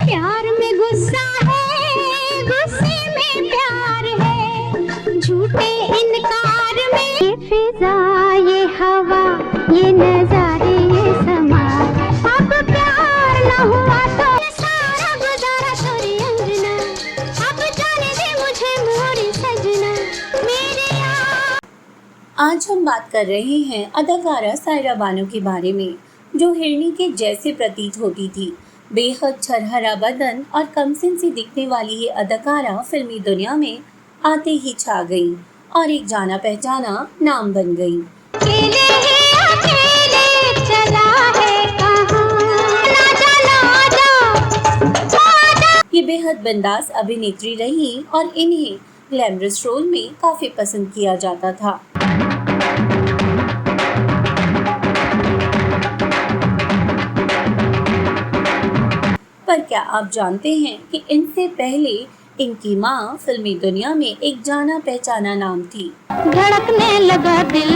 प्यार में गुस्सा है, गुस्से में प्यार है, झूठे इनकार में ये फिजा, ये हवा, ये नजारे, ये समा, अब प्यार न हुआ तो सारा गुजारा छोरी अंजना, अब जाने दे मुझे मोरी सजना मेरे यार। आज हम बात कर रहे हैं अदाकारा सायरा बानो के बारे में, जो हिरनी के जैसे प्रतीत होती थी। बेहद छरहरा बदन और कमसिन सी दिखने वाली ये अदाकारा फिल्मी दुनिया में आते ही छा गई और एक जाना पहचाना नाम बन गई। अकेले चला है कहाँ, ये बेहद बिंदास अभिनेत्री रही और इन्हें ग्लैमरस रोल में काफी पसंद किया जाता था। पर क्या आप जानते हैं कि इनसे पहले इनकी मां फिल्मी दुनिया में एक जाना पहचाना नाम थी। धड़कने लगा दिल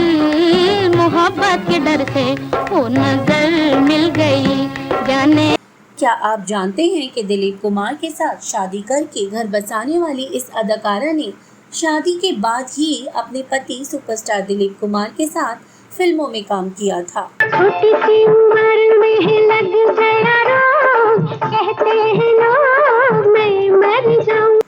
मोहब्बत के डर से, वो नजर मिल गई जाने। क्या आप जानते हैं कि दिलीप कुमार के साथ शादी करके घर बसाने वाली इस अदाकारा ने शादी के बाद ही अपने पति सुपरस्टार दिलीप कुमार के साथ फिल्मों में काम किया था। छोटी सी उम्र में लग गया रोग, कहते हैं लोग मैं मर जाऊं।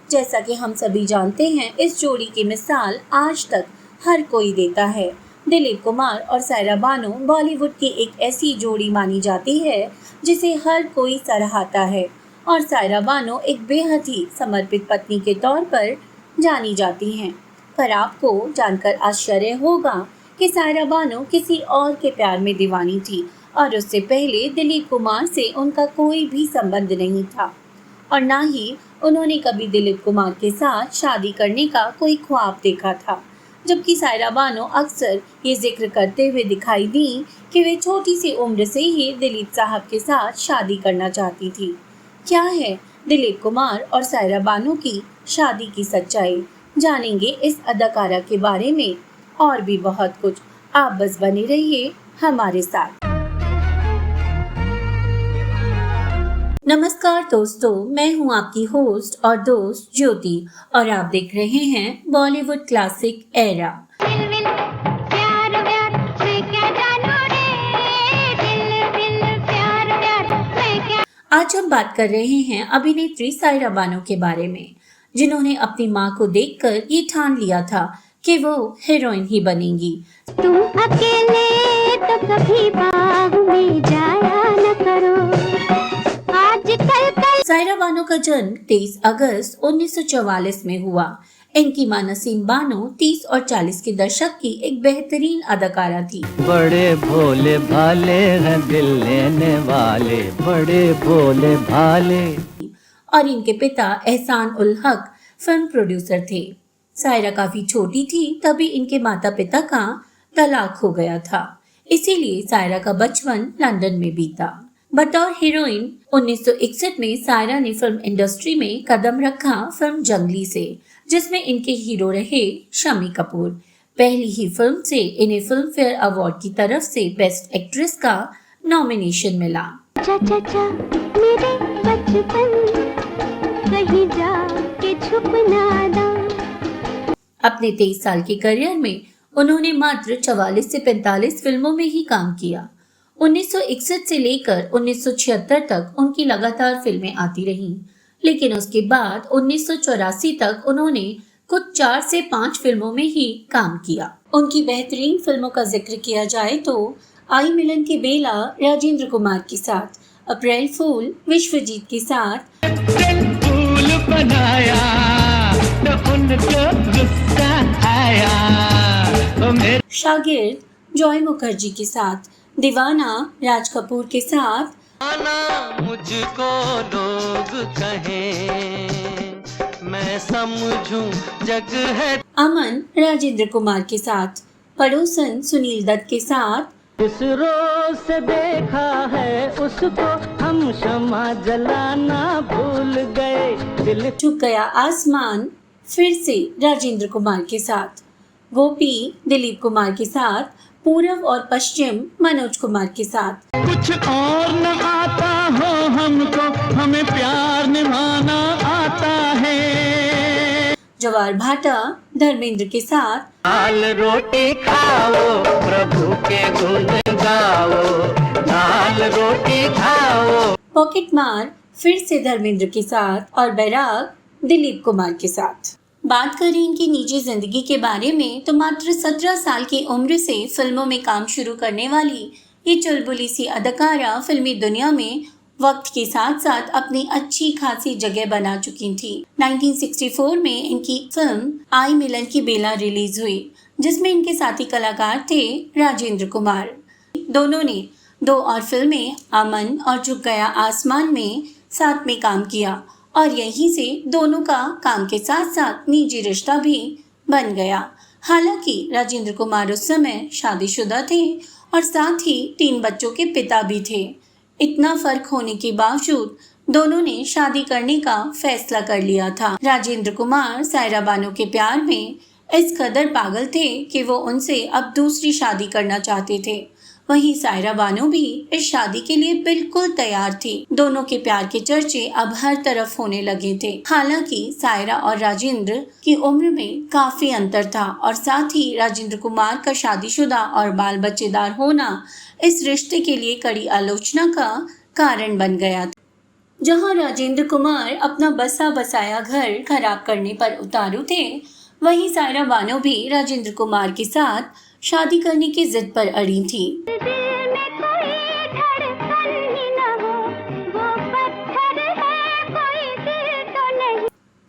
जैसा कि हम सभी जानते हैं, इस जोड़ी की मिसाल आज तक हर कोई देता है। दिलीप कुमार और सायरा बानो बॉलीवुड की एक ऐसी जोड़ी मानी जाती है जिसे हर कोई सराहता है और सायरा बानो एक बेहद ही समर्पित पत्नी के तौर पर जानी जाती हैं। पर आपको जानकर आश्चर्य होगा कि सायरा बानो किसी और के प्यार में दीवानी थी और उससे पहले दिलीप कुमार से उनका कोई भी संबंध नहीं था और ना ही उन्होंने कभी दिलीप कुमार के साथ शादी करने का कोई ख्वाब देखा था। जबकि सायरा बानो अक्सर ये जिक्र करते हुए दिखाई दी कि वे छोटी सी उम्र से ही दिलीप साहब के साथ शादी करना चाहती थी। क्या है दिलीप कुमार और सायरा बानो की शादी की सच्चाई, जानेंगे इस अदाकारा के बारे में और भी बहुत कुछ। आप बस बने रहिए हमारे साथ। नमस्कार दोस्तों, मैं हूं आपकी होस्ट और दोस्त ज्योति और आप देख रहे हैं बॉलीवुड क्लासिक एरा। आज हम बात कर रहे हैं अभिनेत्री सायरा बानो के बारे में, जिन्होंने अपनी मां को देखकर ये ठान लिया था कि वो हीरोइन ही बनेंगी। तुम अकेले तो कभी बाग में जाया न करो, आजकल सायरा बानो का जन्म 23 अगस्त 1944 में हुआ। इनकी मां नसीम बानो 30 और 40 के दशक की एक बेहतरीन अदाकारा थी। बड़े भोले भाले हैं दिल लेने वाले, बड़े भोले भाले। और इनके पिता एहसान उल हक फिल्म प्रोड्यूसर थे। सायरा काफी छोटी थी तभी इनके माता पिता का तलाक हो गया था, इसीलिए सायरा का बचपन लंदन में बीता। बतौर हीरोइन 1961 में सायरा ने फिल्म इंडस्ट्री में कदम रखा फिल्म जंगली से, जिसमें इनके हीरो रहे शम्मी कपूर। पहली ही फिल्म से इन्हें फिल्म फेयर अवार्ड की तरफ से बेस्ट एक्ट्रेस का नॉमिनेशन मिला। चाचा मेरे बचपन कहीं जा के छुप ना दा। अपने 23 साल के करियर में उन्होंने मात्र 44 से 45 फिल्मों में ही काम किया। 1961 से लेकर 1976 तक उनकी लगातार फिल्में आती रहीं, लेकिन उसके बाद 1984 तक उन्होंने कुछ 4 से 5 फिल्मों में ही काम किया। उनकी बेहतरीन फिल्मों का जिक्र किया जाए तो आई मिलन की बेला राजेंद्र कुमार के साथ, अप्रैल फूल विश्वजीत के साथ, फूल बनाया तो उनको गुस्सा आया, शागिर्द जॉय मुखर्जी के साथ, दीवाना राज कपूर के साथ, आना मुझको लोग कहें मैं समझूं जग है, अमन राजेंद्र कुमार के साथ, पड़ोसन सुनील दत्त के साथ, इस रोज से देखा है उसको हम शमा जलाना भूल गए, दिल झुक गया आसमान फिर से राजेंद्र कुमार के साथ, गोपी दिलीप कुमार के साथ, पूर्व और पश्चिम मनोज कुमार के साथ, कुछ और न आता हो हमको हमें प्यार निभाना आता है। जवाहर भाटा धर्मेंद्र के साथ दाल रोटी खाओ, प्रभु के गुण गाओ, दाल रोटी खाओ। पॉकेट मार फिर से धर्मेंद्र के साथ और बैराग दिलीप कुमार के साथ। बात करें इनकी निजी जिंदगी के बारे में तो मात्र 17 साल की उम्र से फिल्मों में काम शुरू करने वाली ये चुलबुली सी अदाकारा फिल्मी दुनिया में वक्त के साथ साथ अपनी अच्छी खासी जगह बना चुकी थी। 1964 में इनकी फिल्म आई मिलन की बेला रिलीज हुई, जिसमें इनके साथी कलाकार थे राजेंद्र कुमार। दोनों ने 2 और फिल्में अमन और झुक गया आसमान में साथ में काम किया और यहीं से दोनों का काम के साथ साथ निजी रिश्ता भी बन गया। हालांकि राजेंद्र कुमार उस समय शादीशुदा थे और साथ ही 3 बच्चों के पिता भी थे। इतना फर्क होने के बावजूद दोनों ने शादी करने का फैसला कर लिया था। राजेंद्र कुमार सायरा बानो के प्यार में इस कदर पागल थे कि वो उनसे अब दूसरी शादी करना चाहते थे। वहीं सायरा बानो भी इस शादी के लिए बिल्कुल तैयार थी। दोनों के प्यार के चर्चे अब हर तरफ होने लगे थे। हालांकि सायरा और राजेंद्र की उम्र में काफी अंतर था और साथ ही राजेंद्र कुमार का शादीशुदा और बाल बच्चेदार होना इस रिश्ते के लिए कड़ी आलोचना का कारण बन गया था। जहां राजेंद्र कुमार अपना बसा बसाया घर खराब करने पर उतारू थे, वहीं सायरा बानो भी राजेंद्र कुमार के साथ शादी करने की जिद पर अड़ी थी।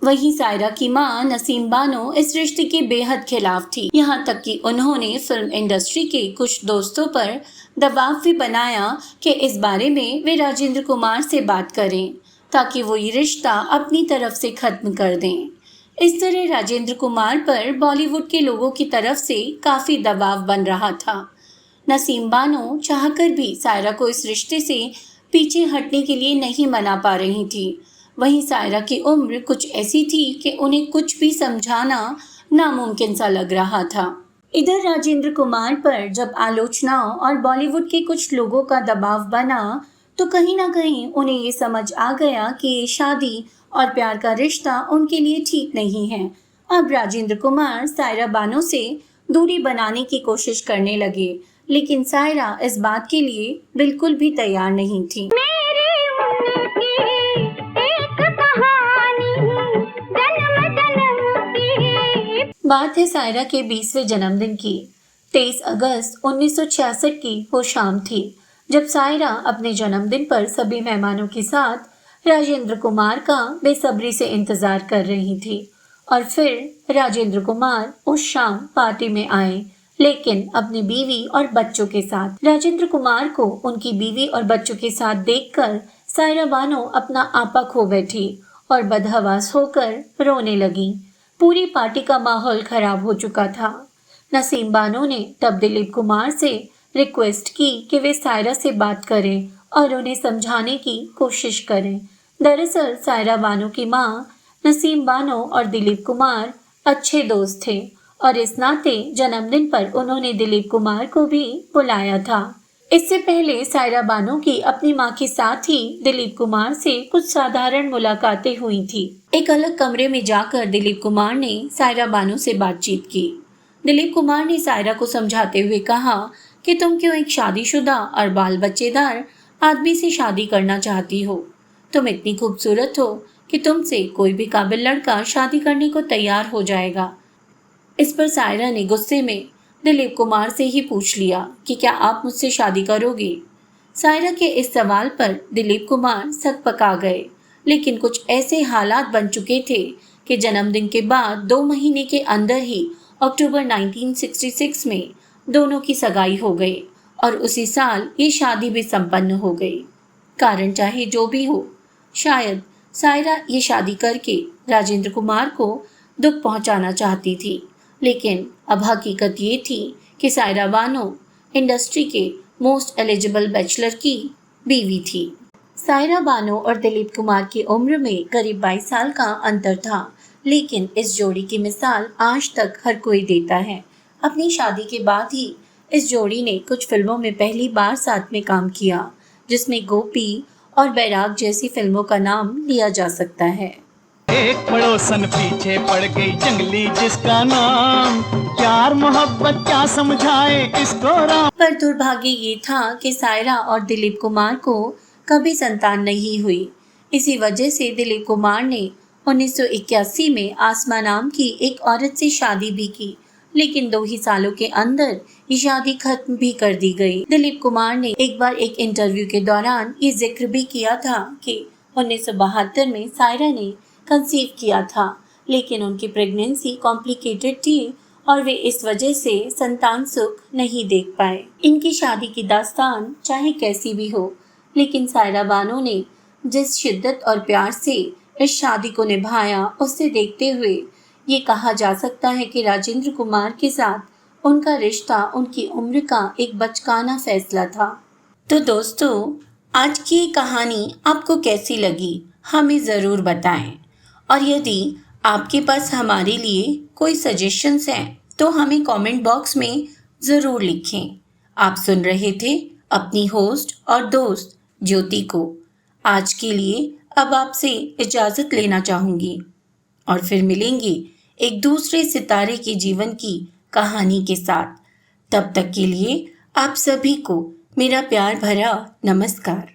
वहीं सायरा की मां नसीम बानो इस रिश्ते के बेहद खिलाफ थी। यहाँ तक कि उन्होंने फिल्म इंडस्ट्री के कुछ दोस्तों पर दबाव भी बनाया कि इस बारे में वे राजेंद्र कुमार से बात करें ताकि वो ये रिश्ता अपनी तरफ से खत्म कर दें। इस तरह राजेंद्र कुमार पर बॉलीवुड के लोगों की तरफ से काफी दबाव बन रहा था। नसीम बानो चाहकर भी सायरा को इस रिश्ते से पीछे हटने के लिए नहीं मना पा रही थी। वहीं सायरा की उम्र कुछ ऐसी थी कि उन्हें कुछ भी समझाना नामुमकिन सा लग रहा था। इधर राजेंद्र कुमार पर जब आलोचनाओं और बॉलीवुड के कुछ लोगों का दबाव बना तो कहीं ना कहीं उन्हें ये समझ आ गया कि ये शादी और प्यार का रिश्ता उनके लिए ठीक नहीं है। अब राजेंद्र कुमार सायरा बानो से दूरी बनाने की कोशिश करने लगे, लेकिन सायरा इस बात के लिए बिल्कुल भी तैयार नहीं थी। बात है सायरा के 20वें जन्मदिन की। 23 अगस्त 1966 की वो शाम थी जब सायरा अपने जन्मदिन पर सभी मेहमानों के साथ राजेंद्र कुमार का बेसब्री से इंतजार कर रही थी। और फिर राजेंद्र कुमार उस शाम पार्टी में आए, लेकिन अपनी बीवी और बच्चों के साथ। राजेंद्र कुमार को उनकी बीवी और बच्चों के साथ देखकर सायरा बानो अपना आपा खो बैठी और बदहवास होकर रोने लगी। पूरी पार्टी का माहौल खराब हो चुका था। नसीम बानो ने तब दिलीप कुमार से रिक्वेस्ट की कि वे सायरा से बात करें और उन्हें समझाने की कोशिश करें। दरअसल सायरा बानो की मां नसीम बानो और दिलीप कुमार अच्छे दोस्त थे और इस नाते जन्मदिन पर उन्होंने दिलीप कुमार को भी बुलाया था। इससे पहले सायरा बानो की अपनी मां के साथ ही दिलीप कुमार से कुछ साधारण मुलाकातें हुई थी। एक अलग कमरे में जाकर दिलीप कुमार ने सायरा बानो से बातचीत की। दिलीप कुमार ने सायरा को समझाते हुए कहा कि तुम क्यों एक शादीशुदा और बाल बच्चेदार आदमी से शादी करना चाहती हो। तुम इतनी खूबसूरत हो कि तुमसे कोई भी काबिल लड़का शादी करने को तैयार हो जाएगा। इस पर सायरा ने गुस्से में दिलीप कुमार से ही पूछ लिया कि क्या आप मुझसे शादी करोगे। सायरा के इस सवाल पर दिलीप कुमार सकपका गए, लेकिन कुछ ऐसे हालात बन चुके थे कि जन्मदिन के बाद 2 महीने के अंदर ही अक्टूबर 1966 में दोनों की सगाई हो गई और उसी साल ये शादी भी संपन्न हो गई। कारण चाहे जो भी हो, शायद सायरा ये शादी करके राजेंद्र कुमार को दुख पहुंचाना चाहती थी, लेकिन अब हकीकत ये थी कि सायरा बानो इंडस्ट्री के मोस्ट एलिजिबल बैचलर की बीवी थी। सायरा बानो और दिलीप कुमार की उम्र में करीब 22 साल का अंतर था, लेकिन इस जोड़ी की मिसाल आज तक हर कोई देता है। अपनी शादी के बाद ही इस जोड़ी ने कुछ फिल्मों में पहली बार साथ में काम किया, जिसमें गोपी और बैराग जैसी फिल्मों का नाम लिया जा सकता है। एक पड़ोसन पीछे पड़ गई जंगली जिसका नाम, प्यार मोहब्बत क्या समझाए इसको राम। पर दुर्भाग्य ये था कि सायरा और दिलीप कुमार को कभी संतान नहीं हुई। इसी वजह से दिलीप कुमार ने 1981 में आसमा नाम की एक औरत से शादी भी की, लेकिन 2 ही सालों के अंदर ये शादी खत्म भी कर दी गई। दिलीप कुमार ने एक बार एक इंटरव्यू के दौरान ये जिक्र भी किया था कि 1972 में सायरा ने कंसीव किया था, लेकिन उनकी प्रेगनेंसी कॉम्प्लिकेटेड थी और वे इस वजह से संतान सुख नहीं देख पाए। इनकी शादी की दास्तान चाहे कैसी भी हो, लेकिन सायरा बानो ने जिस शिद्दत और प्यार से इस शादी को निभाया, उससे देखते हुए ये कहा जा सकता है कि राजेंद्र कुमार के साथ उनका रिश्ता उनकी उम्र का एक बचकाना फैसला था। तो दोस्तों, आज की ये कहानी आपको कैसी लगी हमें ज़रूर बताएं, और यदि आपके पास हमारे लिए कोई सजेशंस हैं तो हमें कमेंट बॉक्स में ज़रूर लिखें। आप सुन रहे थे अपनी होस्ट और दोस्त ज्योति को। आज के लिए अब आपसे इजाज़त लेना चाहूँगी और फिर मिलेंगे एक दूसरे सितारे के जीवन की कहानी के साथ। तब तक के लिए आप सभी को मेरा प्यार भरा नमस्कार।